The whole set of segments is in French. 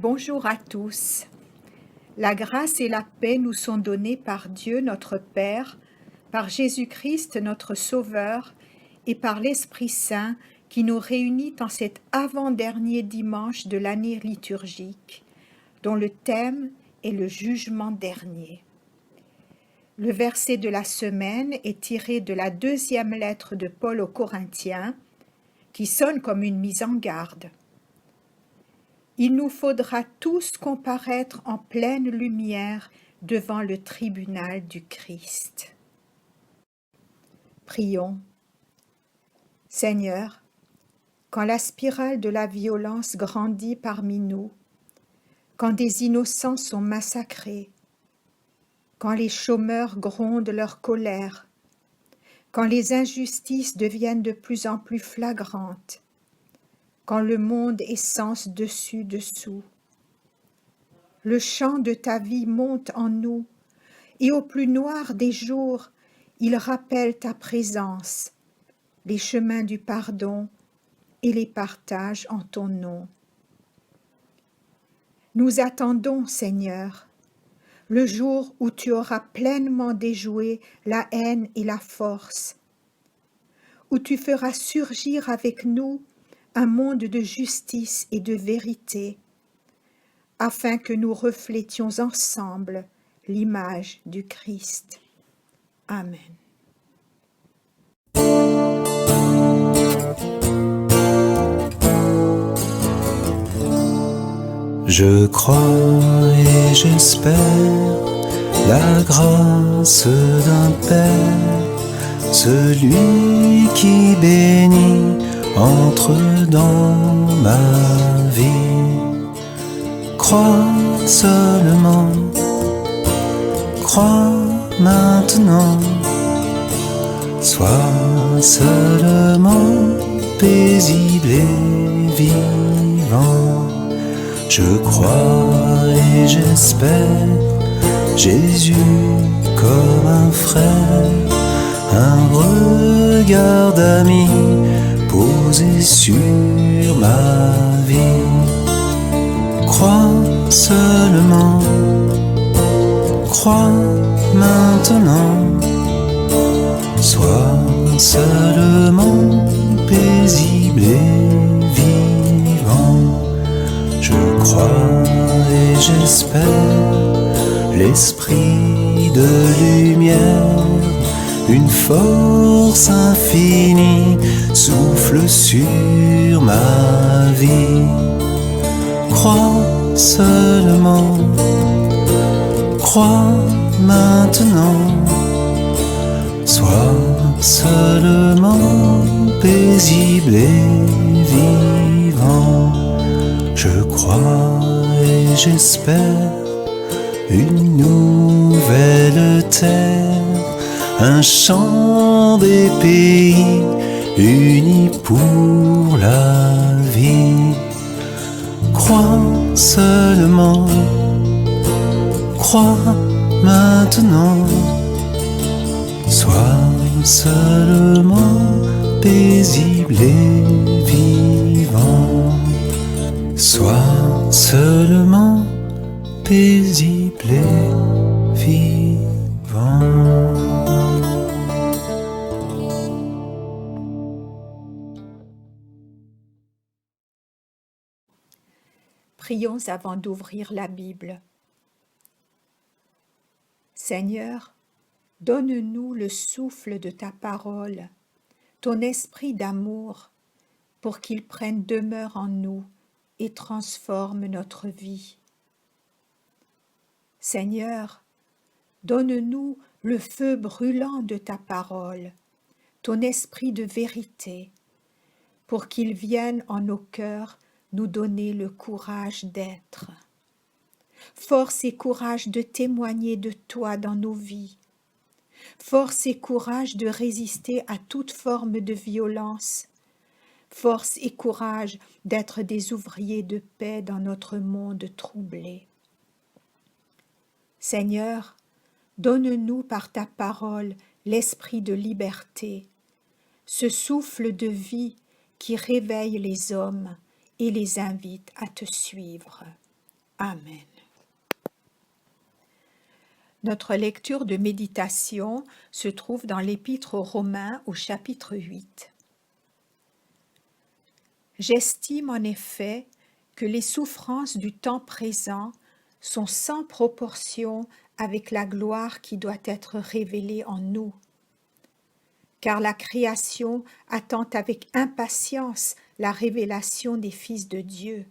Bonjour à tous. La grâce et la paix nous sont données par Dieu notre Père, par Jésus-Christ notre Sauveur et par l'Esprit Saint qui nous réunit en cet avant-dernier dimanche de l'année liturgique, dont le thème est le jugement dernier. Le verset de la semaine est tiré de la deuxième lettre de Paul aux Corinthiens, qui sonne comme une mise en garde. Il nous faudra tous comparaître en pleine lumière devant le tribunal du Christ. Prions. Seigneur, quand la spirale de la violence grandit parmi nous, quand des innocents sont massacrés, quand les chômeurs grondent leur colère, quand les injustices deviennent de plus en plus flagrantes, quand le monde est sens dessus-dessous, le chant de ta vie monte en nous, et au plus noir des jours, il rappelle ta présence, les chemins du pardon et les partages en ton nom. Nous attendons, Seigneur, le jour où tu auras pleinement déjoué la haine et la force, où tu feras surgir avec nous un monde de justice et de vérité, afin que nous reflétions ensemble l'image du Christ. Amen. Je crois et j'espère la grâce d'un Père, celui qui bénit entre dans ma vie. Crois seulement, crois maintenant, sois seulement paisible et vivant. Je crois et j'espère Jésus comme un frère, un regard d'ami posé sur ma vie. Crois seulement, crois maintenant, sois seulement paisible et vivant. Je crois et j'espère l'esprit de lumière, une force infinie souffle sur ma vie. Crois seulement, crois maintenant, sois seulement paisible et vivant. Je crois et j'espère une nouvelle terre, un chant des pays unis pour la vie. Crois seulement, crois maintenant, sois seulement paisible et vivant. Sois seulement paisible et vivant. Prions avant d'ouvrir la Bible. Seigneur, donne-nous le souffle de ta parole, ton esprit d'amour, pour qu'il prenne demeure en nous et transforme notre vie. Seigneur, donne-nous le feu brûlant de ta parole, ton esprit de vérité, pour qu'il vienne en nos cœurs nous donner le courage d'être. Force et courage de témoigner de toi dans nos vies. Force et courage de résister à toute forme de violence. Force et courage d'être des ouvriers de paix dans notre monde troublé. Seigneur, donne-nous par ta parole l'esprit de liberté, ce souffle de vie qui réveille les hommes et les invite à te suivre. Amen. Notre lecture de méditation se trouve dans l'Épître aux Romains au chapitre 8. J'estime en effet que les souffrances du temps présent sont sans proportion avec la gloire qui doit être révélée en nous. Car la création attend avec impatience la révélation des fils de Dieu.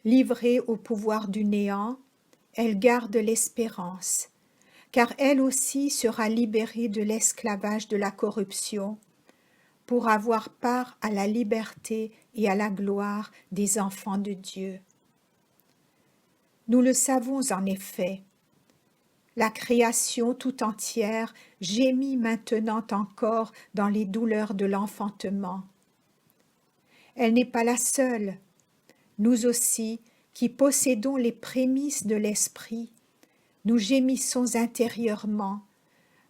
Livrée au pouvoir du néant, elle garde l'espérance, car elle aussi sera libérée de l'esclavage de la corruption, pour avoir part à la liberté et à la gloire des enfants de Dieu. Nous le savons en effet, la création tout entière gémit maintenant encore dans les douleurs de l'enfantement. Elle n'est pas la seule. Nous aussi, qui possédons les prémices de l'esprit, nous gémissons intérieurement,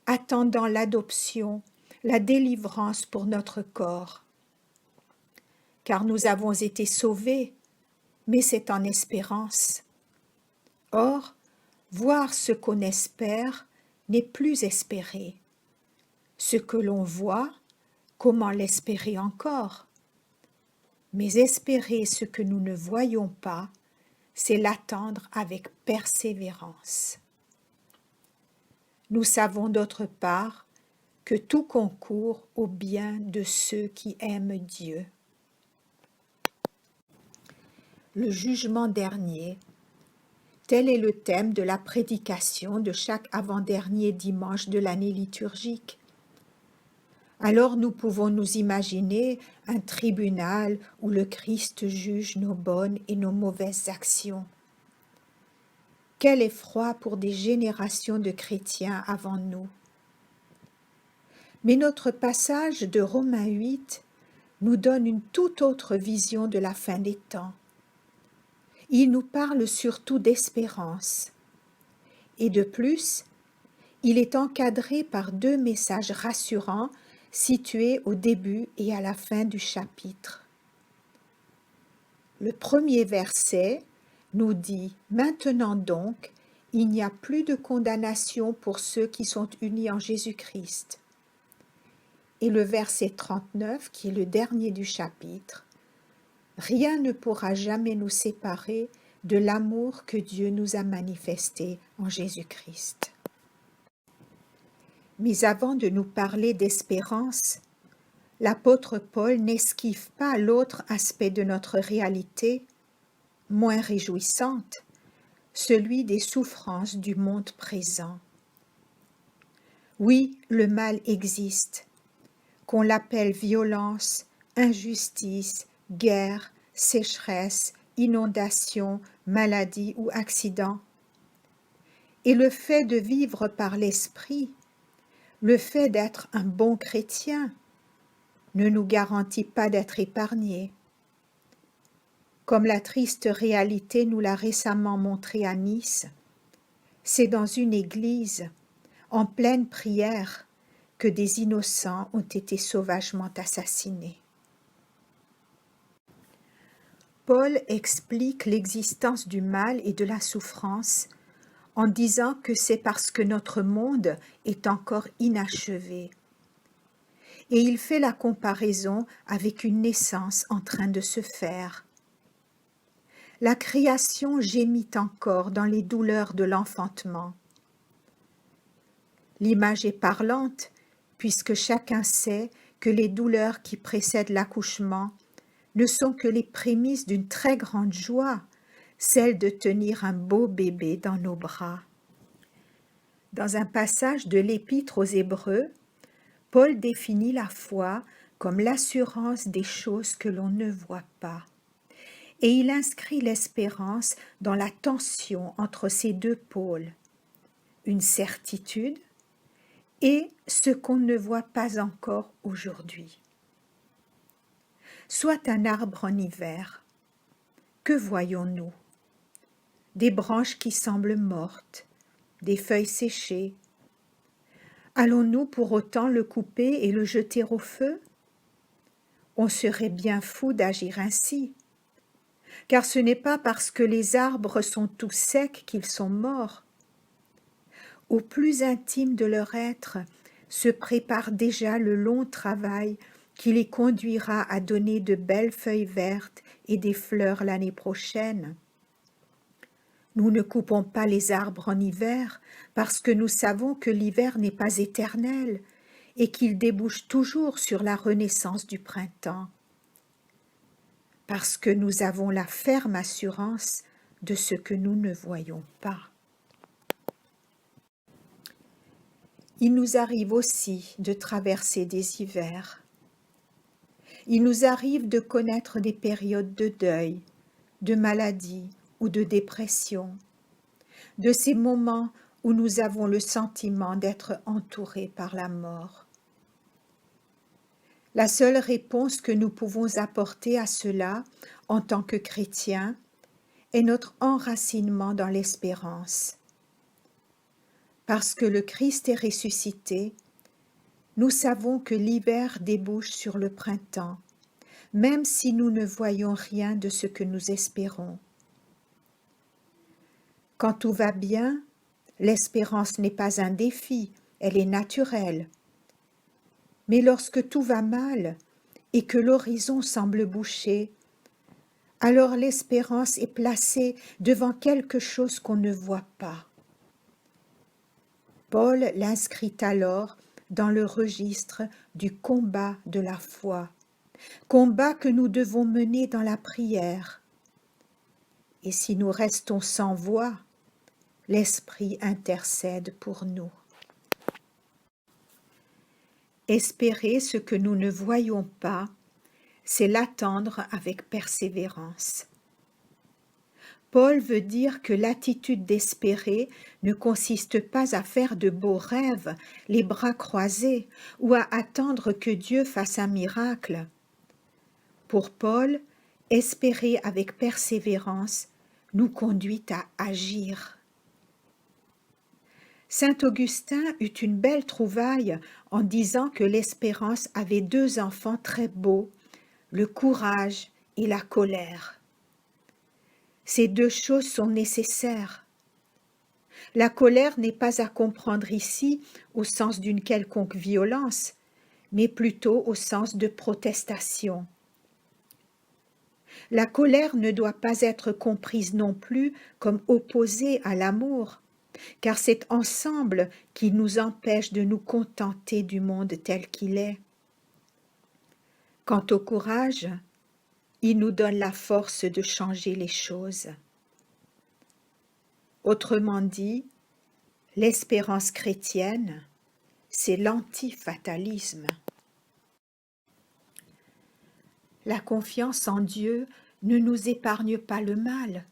attendant l'adoption, la délivrance pour notre corps. Car nous avons été sauvés, mais c'est en espérance. Or, voir ce qu'on espère n'est plus espérer. Ce que l'on voit, comment l'espérer encore? Mais espérer ce que nous ne voyons pas, c'est l'attendre avec persévérance. Nous savons d'autre part que tout concourt au bien de ceux qui aiment Dieu. Le jugement dernier, tel est le thème de la prédication de chaque avant-dernier dimanche de l'année liturgique. Alors nous pouvons nous imaginer un tribunal où le Christ juge nos bonnes et nos mauvaises actions. Quel effroi pour des générations de chrétiens avant nous. Mais notre passage de Romains 8 nous donne une toute autre vision de la fin des temps. Il nous parle surtout d'espérance. Et de plus, il est encadré par 2 messages rassurants situés au début et à la fin du chapitre. Le premier verset nous dit « Maintenant donc, il n'y a plus de condamnation pour ceux qui sont unis en Jésus-Christ. » Et le verset 39, qui est le dernier du chapitre, « Rien ne pourra jamais nous séparer de l'amour que Dieu nous a manifesté en Jésus-Christ. » Mais avant de nous parler d'espérance, l'apôtre Paul n'esquive pas l'autre aspect de notre réalité, moins réjouissante, celui des souffrances du monde présent. Oui, le mal existe, qu'on l'appelle violence, injustice, guerre, sécheresse, inondation, maladie ou accident. Et le fait de vivre par l'esprit, le fait d'être un bon chrétien, ne nous garantit pas d'être épargnés. Comme la triste réalité nous l'a récemment montré à Nice, c'est dans une église, en pleine prière, que des innocents ont été sauvagement assassinés. Paul explique l'existence du mal et de la souffrance en disant que c'est parce que notre monde est encore inachevé. Et il fait la comparaison avec une naissance en train de se faire. La création gémit encore dans les douleurs de l'enfantement. L'image est parlante, puisque chacun sait que les douleurs qui précèdent l'accouchement ne sont que les prémices d'une très grande joie, celle de tenir un beau bébé dans nos bras. Dans un passage de l'Épître aux Hébreux, Paul définit la foi comme l'assurance des choses que l'on ne voit pas. Et il inscrit l'espérance dans la tension entre ces 2 pôles, une certitude et ce qu'on ne voit pas encore aujourd'hui. Soit un arbre en hiver, que voyons-nous? Des branches qui semblent mortes, des feuilles séchées. Allons-nous pour autant le couper et le jeter au feu? On serait bien fou d'agir ainsi. car ce n'est pas parce que les arbres sont tous secs qu'ils sont morts. Au plus intime de leur être se prépare déjà le long travail qui les conduira à donner de belles feuilles vertes et des fleurs l'année prochaine. Nous ne coupons pas les arbres en hiver parce que nous savons que l'hiver n'est pas éternel et qu'il débouche toujours sur la renaissance du printemps. Parce que nous avons la ferme assurance de ce que nous ne voyons pas. Il nous arrive aussi de traverser des hivers. Il nous arrive de connaître des périodes de deuil, de maladie ou de dépression, de ces moments où nous avons le sentiment d'être entourés par la mort. La seule réponse que nous pouvons apporter à cela en tant que chrétiens est notre enracinement dans l'espérance. Parce que le Christ est ressuscité, nous savons que l'hiver débouche sur le printemps, même si nous ne voyons rien de ce que nous espérons. Quand tout va bien, l'espérance n'est pas un défi, elle est naturelle. Mais lorsque tout va mal et que l'horizon semble bouché, alors l'espérance est placée devant quelque chose qu'on ne voit pas. Paul l'inscrit alors dans le registre du combat de la foi, combat que nous devons mener dans la prière. Et si nous restons sans voix, l'Esprit intercède pour nous. Espérer ce que nous ne voyons pas, c'est l'attendre avec persévérance. Paul veut dire que l'attitude d'espérer ne consiste pas à faire de beaux rêves, les bras croisés, ou à attendre que Dieu fasse un miracle. Pour Paul, espérer avec persévérance nous conduit à agir. Saint Augustin eut une belle trouvaille en disant que l'espérance avait deux enfants très beaux, le courage et la colère. Ces deux choses sont nécessaires. La colère n'est pas à comprendre ici au sens d'une quelconque violence, mais plutôt au sens de protestation. La colère ne doit pas être comprise non plus comme opposée à l'amour, car c'est ensemble qui nous empêche de nous contenter du monde tel qu'il est. Quant au courage, il nous donne la force de changer les choses. Autrement dit, l'espérance chrétienne, c'est l'antifatalisme. La confiance en Dieu ne nous épargne pas le mal.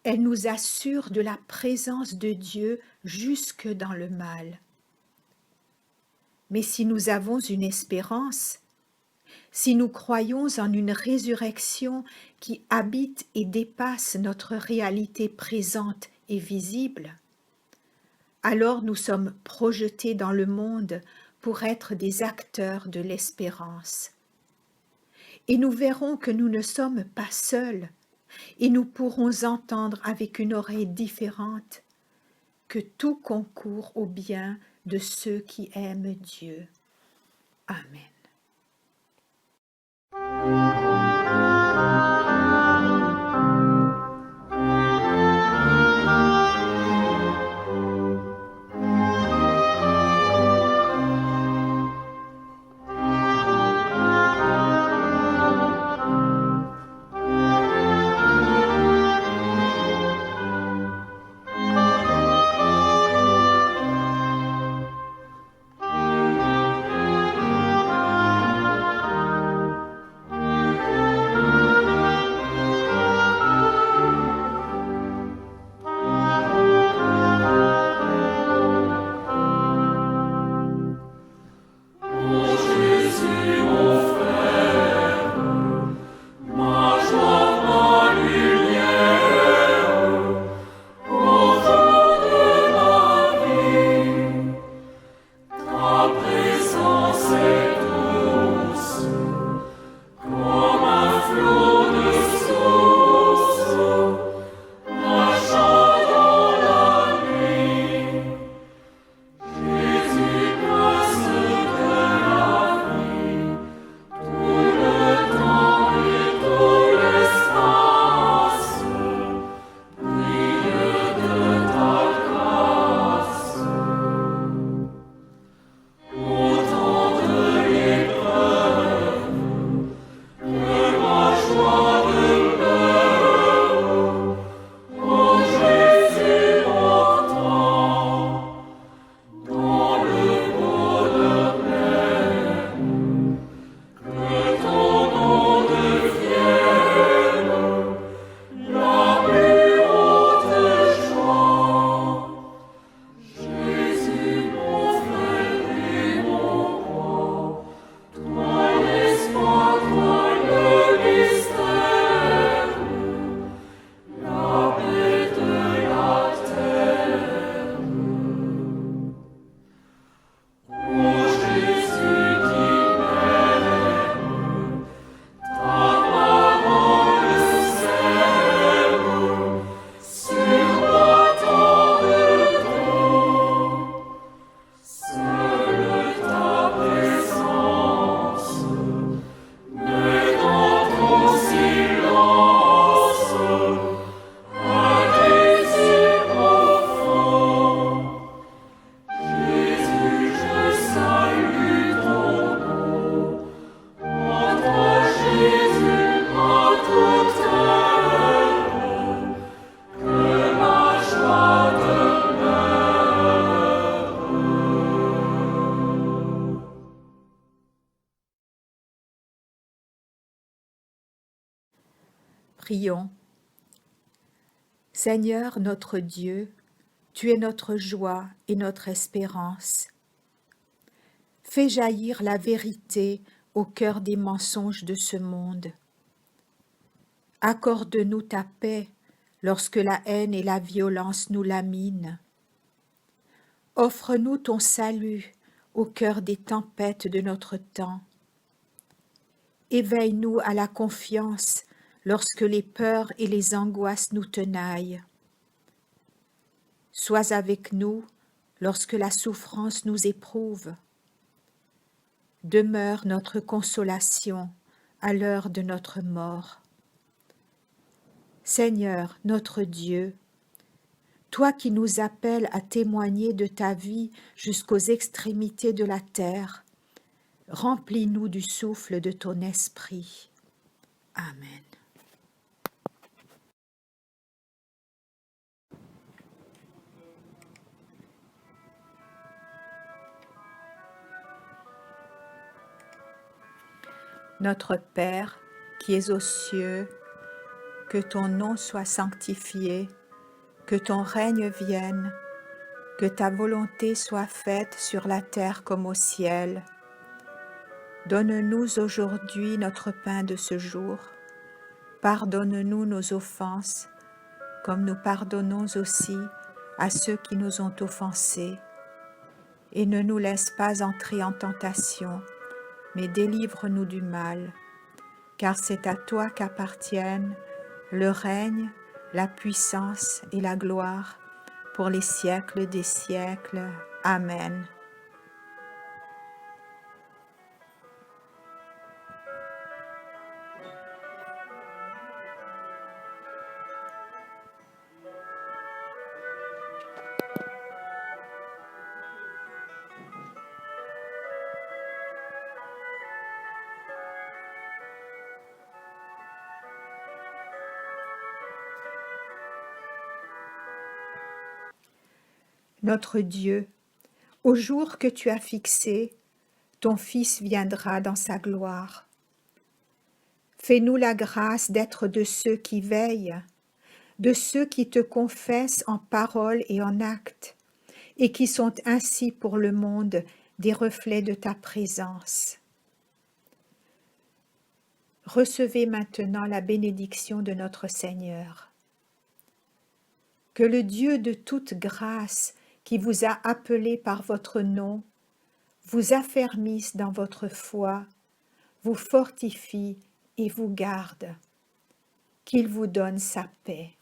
Elle nous assure de la présence de Dieu jusque dans le mal. Mais si nous avons une espérance, si nous croyons en une résurrection qui habite et dépasse notre réalité présente et visible, alors nous sommes projetés dans le monde pour être des acteurs de l'espérance. Et nous verrons que nous ne sommes pas seuls, et nous pourrons entendre avec une oreille différente que tout concourt au bien de ceux qui aiment Dieu. Amen. Prions. Seigneur notre Dieu, tu es notre joie et notre espérance. Fais jaillir la vérité au cœur des mensonges de ce monde. Accorde-nous ta paix lorsque la haine et la violence nous laminent. Offre-nous ton salut au cœur des tempêtes de notre temps. Éveille-nous à la confiance lorsque les peurs et les angoisses nous tenaillent. Sois avec nous lorsque la souffrance nous éprouve. Demeure notre consolation à l'heure de notre mort. Seigneur, notre Dieu, toi qui nous appelles à témoigner de ta vie jusqu'aux extrémités de la terre, remplis-nous du souffle de ton esprit. Amen. Notre Père, qui es aux cieux, que ton nom soit sanctifié, que ton règne vienne, que ta volonté soit faite sur la terre comme au ciel. Donne-nous aujourd'hui notre pain de ce jour. Pardonne-nous nos offenses, comme nous pardonnons aussi à ceux qui nous ont offensés. Et ne nous laisse pas entrer en tentation, mais délivre-nous du mal, car c'est à toi qu'appartiennent le règne, la puissance et la gloire pour les siècles des siècles. Amen. Notre Dieu, au jour que tu as fixé, ton Fils viendra dans sa gloire. Fais-nous la grâce d'être de ceux qui veillent, de ceux qui te confessent en parole et en acte, et qui sont ainsi pour le monde des reflets de ta présence. Recevez maintenant la bénédiction de notre Seigneur. Que le Dieu de toute grâce, qui vous a appelé par votre nom, vous affermisse dans votre foi, vous fortifie et vous garde. Qu'il vous donne sa paix.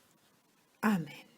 Amen.